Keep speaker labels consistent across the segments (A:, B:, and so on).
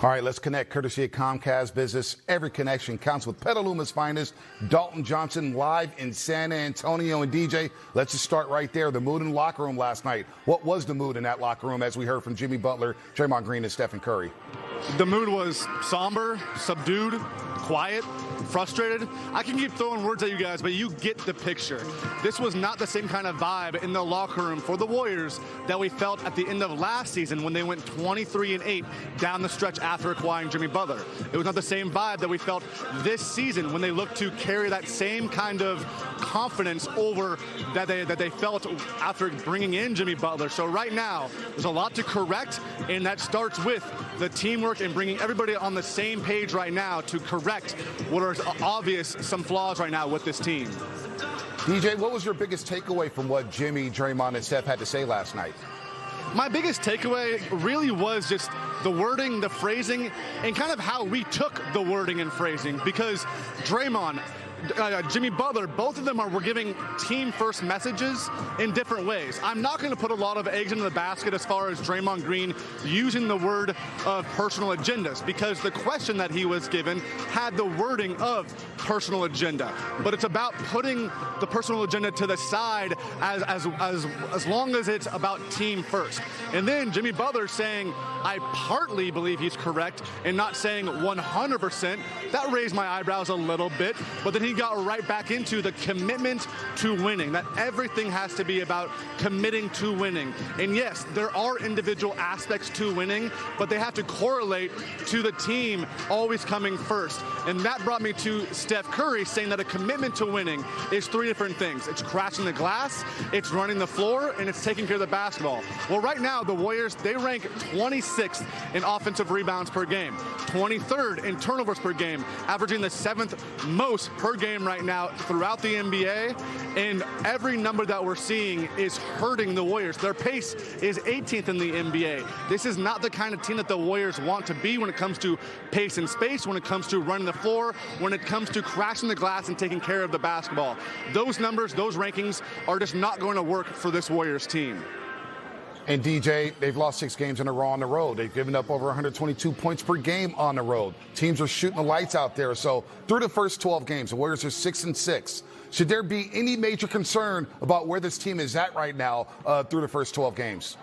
A: All right, let's connect courtesy of Comcast Business. Every connection counts with Petaluma's finest. Dalton Johnson live in San Antonio. And DJ, let's just start right there. The mood in the locker room last night. What was the mood in that locker room as we heard from Jimmy Butler, Draymond Green, and Stephen Curry?
B: The mood was somber, subdued, quiet, frustrated. I can keep throwing words at you guys, but you get the picture. This was not the same kind of vibe in the locker room for the Warriors that we felt at the end of last season when they went 23-8 down the stretch after acquiring Jimmy Butler. It was not the same vibe that we felt this season when they looked to carry that same kind of confidence over that they felt after bringing in Jimmy Butler. So right now, there's a lot to correct, and that starts with the teamwork and bringing everybody on the same page right now to correct what are obvious some flaws right now with this team.
A: DJ, what was your biggest takeaway from what Jimmy, Draymond, and Steph had to say last night?
B: My biggest takeaway really was just the wording, the phrasing, and kind of how we took the wording and phrasing, because Draymond, Jimmy Butler, both of them were giving team-first messages in different ways. I'm not going to put a lot of eggs into the basket as far as Draymond Green using the word of personal agendas, because the question that he was given had the wording of personal agenda. But it's about putting the personal agenda to the side as long as it's about team first. And then Jimmy Butler saying, I partly believe he's correct, and not saying 100%. That raised my eyebrows a little bit, but then he got right back into the commitment to winning, that everything has to be about committing to winning. And yes, there are individual aspects to winning, but they have to correlate to the team always coming first. And that brought me to Steph Curry saying that a commitment to winning is three different things. It's crashing the glass, it's running the floor, and it's taking care of the basketball. Well, right now, the Warriors, they rank 26th in offensive rebounds per game, 23rd in turnovers per game, averaging the 7th most per game right now throughout the NBA, and every number that we're seeing is hurting the Warriors. Their pace is 18th in the NBA. This is not the kind of team that the Warriors want to be when it comes to pace and space, when it comes to running the floor, when it comes to crashing the glass and taking care of the basketball. Those numbers, those rankings are just not going to work for this Warriors team.
A: And DJ, they've lost 6 games in a row on the road. They've given up over 122 points per game on the road. Teams are shooting the lights out there. So through the first 12 games, the Warriors are 6-6. Should there be any major concern about where this team is at right now through the first 12 games?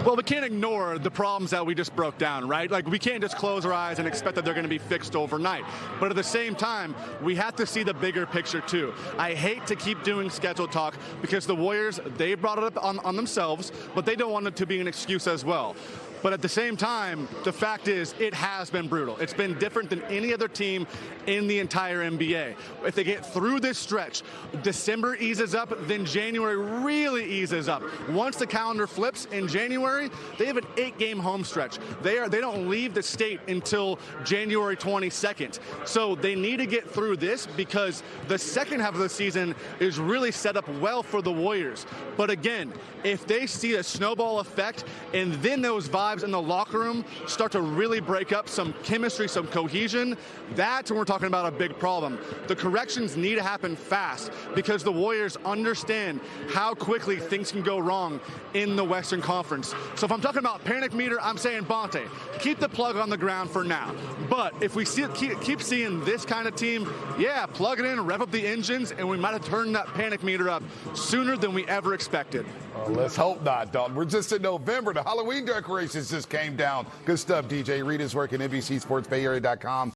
B: Well, we can't ignore the problems that we just broke down, right? Like, we can't just close our eyes and expect that they're going to be fixed overnight. But at the same time, we have to see the bigger picture, too. I hate to keep doing schedule talk because the Warriors, they brought it up on themselves, but they don't want it to be an excuse as well. But at the same time, the fact is, it has been brutal. It's been different than any other team in the entire NBA. If they get through this stretch, December eases up, then January really eases up. Once the calendar flips in January, they have an 8-game home stretch. They don't leave the state until January 22nd. So they need to get through this because the second half of the season is really set up well for the Warriors. But again, if they see a snowball effect and then those vibes in the locker room start to really break up some chemistry, some cohesion, that's when we're talking about a big problem. The corrections need to happen fast because the Warriors understand how quickly things can go wrong in the Western Conference. So if I'm talking about panic meter, I'm saying, Bonta, keep the plug on the ground for now. But if we keep seeing this kind of team, yeah, plug it in, rev up the engines, and we might have turned that panic meter up sooner than we ever expected.
A: Let's hope not, Dalton. We're just in November. The Halloween decorations just came down. Good stuff, DJ. Read his work at NBCSportsBayArea.com.